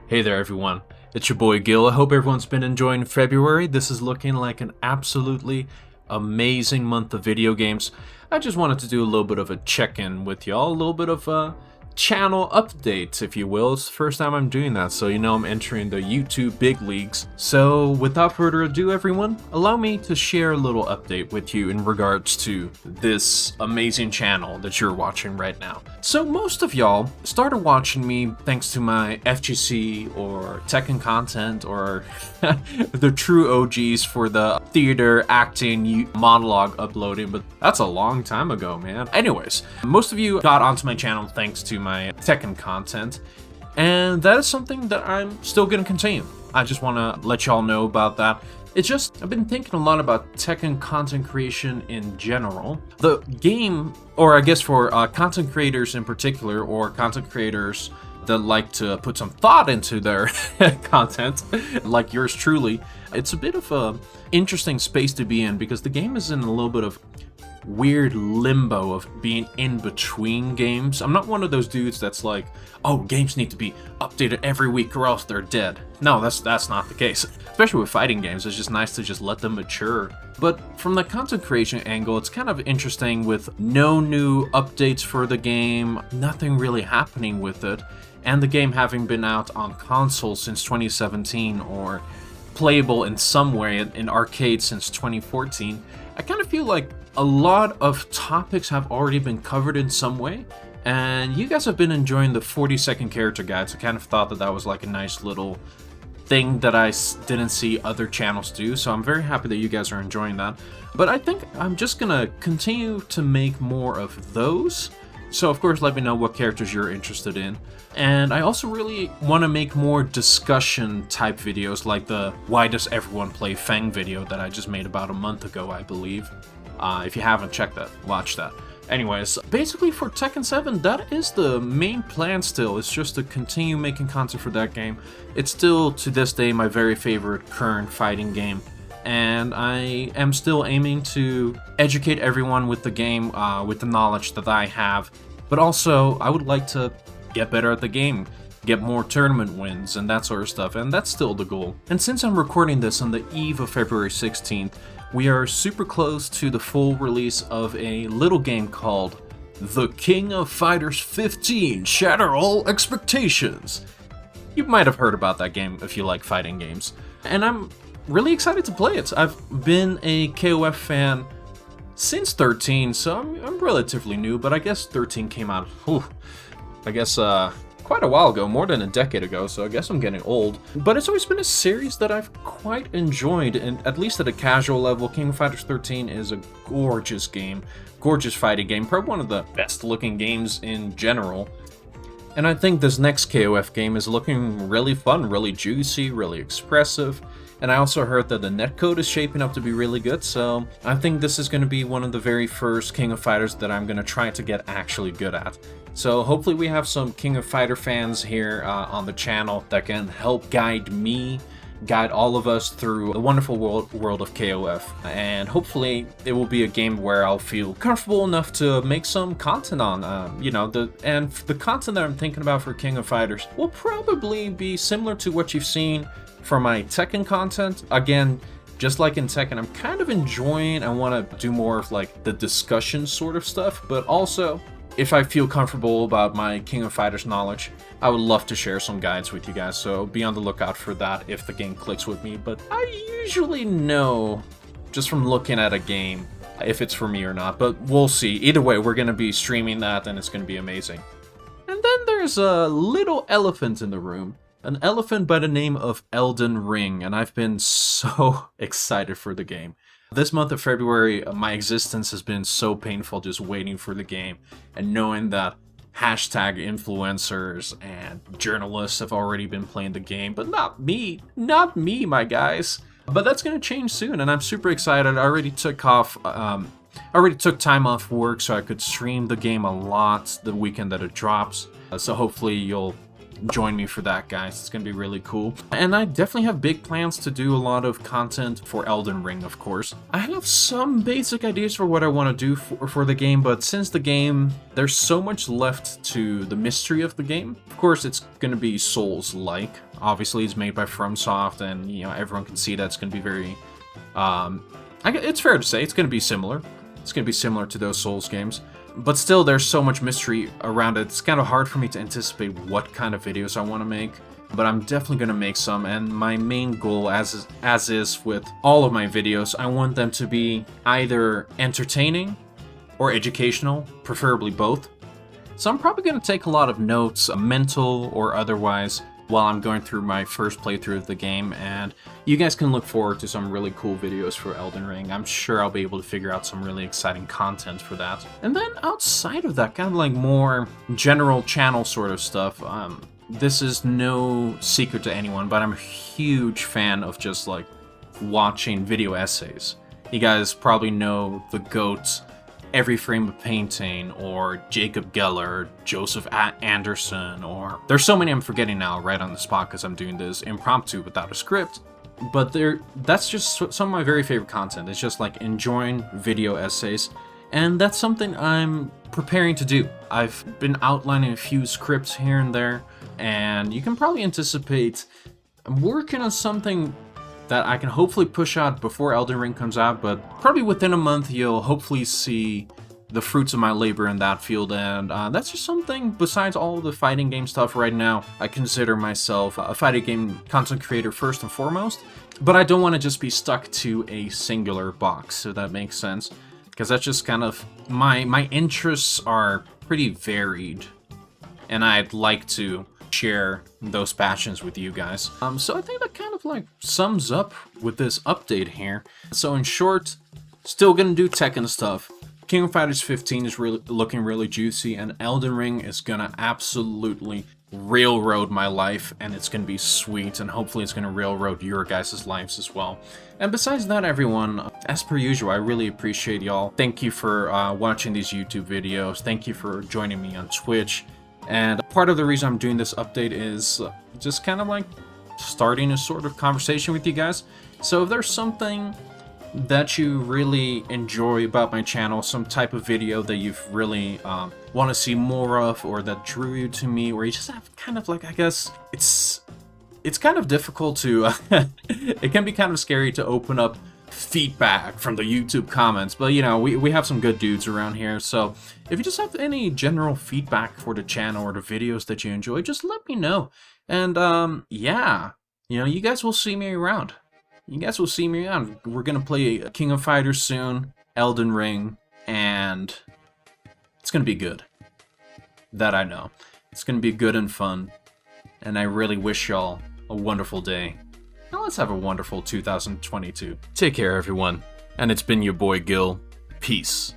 Hey there everyone, it's your boy Guil. I hope everyone's been enjoying February. This is looking like an absolutely amazing month of video games. I just wanted to do a little bit of a check-in with y'all, a little bit of a channel updates, if you will. It's the first time I'm doing that, so you know I'm entering the YouTube big leagues. So without further ado everyone, allow me to share a little update with you in regards to this amazing channel that you're watching right now. So most of y'all started watching me thanks to my FGC or Tekken content or the true OGs for the theater acting monologue uploading, but that's a long time ago, man. Anyways, most of you got onto my channel thanks to my Tekken content, and that is something that I'm still going to continue. I just want to let y'all know about that. It's just, I've been thinking a lot about Tekken content creation in general. The game, or I guess for content creators in particular, or content creators that like to put some thought into their content, like yours truly, it's a bit of a interesting space to be in because the game is in a little bit of weird limbo of being in between games. I'm not one of those dudes that's like, oh, games need to be updated every week or else they're dead. No, that's not the case. Especially with fighting games, it's just nice to just let them mature. But from the content creation angle, it's kind of interesting with no new updates for the game, nothing really happening with it, and the game having been out on console since 2017 or playable in some way in arcade since 2014. I kind of feel like a lot of topics have already been covered in some way, and you guys have been enjoying the 40-second character guides. I kind of thought that was like a nice little thing that I didn't see other channels do, so I'm very happy that you guys are enjoying that. But I think I'm just gonna continue to make more of those. So of course let me know what characters you're interested in. And I also really want to make more discussion type videos like the why does everyone play Fang video that I just made about a month ago, I believe. If you haven't checked that, watch that. Anyways, basically for Tekken 7, that is the main plan still. It's just to continue making content for that game. It's still, to this day, my very favorite current fighting game. And I am still aiming to educate everyone with the game, with the knowledge that I have. But also, I would like to get better at the game, get more tournament wins, and that sort of stuff, and that's still the goal. And since I'm recording this on the eve of February 16th, we are super close to the full release of a little game called The King of Fighters 15 Shatter All Expectations. You might have heard about that game if you like fighting games, and I'm really excited to play it. I've been a KOF fan since 13, so I'm relatively new, but I guess 13 came out, quite a while ago, more than a decade ago, so I guess I'm getting old. But it's always been a series that I've quite enjoyed, and at least at a casual level. King of Fighters 13 is a gorgeous game, gorgeous fighting game, probably one of the best looking games in general. And I think this next KOF game is looking really fun, really juicy, really expressive. And I also heard that the netcode is shaping up to be really good, so I think this is going to be one of the very first King of Fighters that I'm going to try to get actually good at. So hopefully we have some King of Fighter fans here on the channel that can help guide me, guide all of us through the wonderful world of KOF. And hopefully it will be a game where I'll feel comfortable enough to make some content on. The content that I'm thinking about for King of Fighters will probably be similar to what you've seen for my Tekken content. Again, just like in Tekken, I'm kind of enjoying, I want to do more of like the discussion sort of stuff, but also if I feel comfortable about my King of Fighters knowledge, I would love to share some guides with you guys, so be on the lookout for that if the game clicks with me. But I usually know, just from looking at a game, if it's for me or not, but we'll see. Either way, we're going to be streaming that, and it's going to be amazing. And then there's a little elephant in the room. An elephant by the name of Elden Ring, and I've been so excited for the game. This month of February, my existence has been so painful just waiting for the game and knowing that hashtag influencers and journalists have already been playing the game, but not me, my guys. But that's going to change soon, and I'm super excited. I already took time off work so I could stream the game a lot the weekend that it drops. So hopefully you'll join me for that, guys. It's gonna be really cool. And I definitely have big plans to do a lot of content for Elden Ring, of course. I have some basic ideas for what I want to do for the game, but since the game, there's so much left to the mystery of the game. Of course, it's gonna be Souls-like. Obviously, it's made by FromSoft, and you know everyone can see that's gonna be very. It's fair to say it's gonna be similar. It's gonna be similar to those Souls games. But still, there's so much mystery around it. It's kind of hard for me to anticipate what kind of videos I want to make. But I'm definitely going to make some, and my main goal, as is with all of my videos, I want them to be either entertaining or educational, preferably both. So I'm probably going to take a lot of notes, mental or otherwise, while I'm going through my first playthrough of the game, and you guys can look forward to some really cool videos for Elden Ring. I'm sure I'll be able to figure out some really exciting content for that. And then outside of that, kind of like more general channel sort of stuff, this is no secret to anyone, but I'm a huge fan of just like watching video essays. You guys probably know the GOATs, Every Frame of Painting, or Jacob Geller, Joseph Anderson, or there's so many I'm forgetting now right on the spot because I'm doing this impromptu without a script. But that's just some of my very favorite content. It's just like enjoying video essays, and that's something I'm preparing to do. I've been outlining a few scripts here and there, and you can probably anticipate I'm working on something that I can hopefully push out before Elden Ring comes out, but probably within a month you'll hopefully see the fruits of my labor in that field, and that's just something besides all the fighting game stuff right now. I consider myself a fighting game content creator first and foremost, but I don't want to just be stuck to a singular box, if that makes sense, because that's just kind of, my interests are pretty varied, and I'd like to share those passions with you guys. So I think that kind of like sums up with this update here. So in short, still gonna do Tekken stuff. King of Fighters 15 is really looking really juicy, and Elden Ring is gonna absolutely railroad my life, and it's gonna be sweet, and hopefully it's gonna railroad your guys' lives as well. And besides that, everyone, as per usual, I really appreciate y'all. Thank you for watching these YouTube videos. Thank you for joining me on Twitch. And part of the reason I'm doing this update is just kind of like starting a sort of conversation with you guys. So if there's something that you really enjoy about my channel, some type of video that you've really want to see more of, or that drew you to me, or you just have kind of like, I guess, it's kind of difficult to, it can be kind of scary to open up feedback from the YouTube comments, but you know, we have some good dudes around here, so if you just have any general feedback for the channel or the videos that you enjoy, just let me know. And yeah, you know, you guys will see me around. You guys will see me around. We're gonna play King of Fighters soon, Elden Ring, and it's gonna be good. That I know. It's gonna be good and fun, and I really wish y'all a wonderful day. Now let's have a wonderful 2022. Take care, everyone. And it's been your boy Guil. Peace.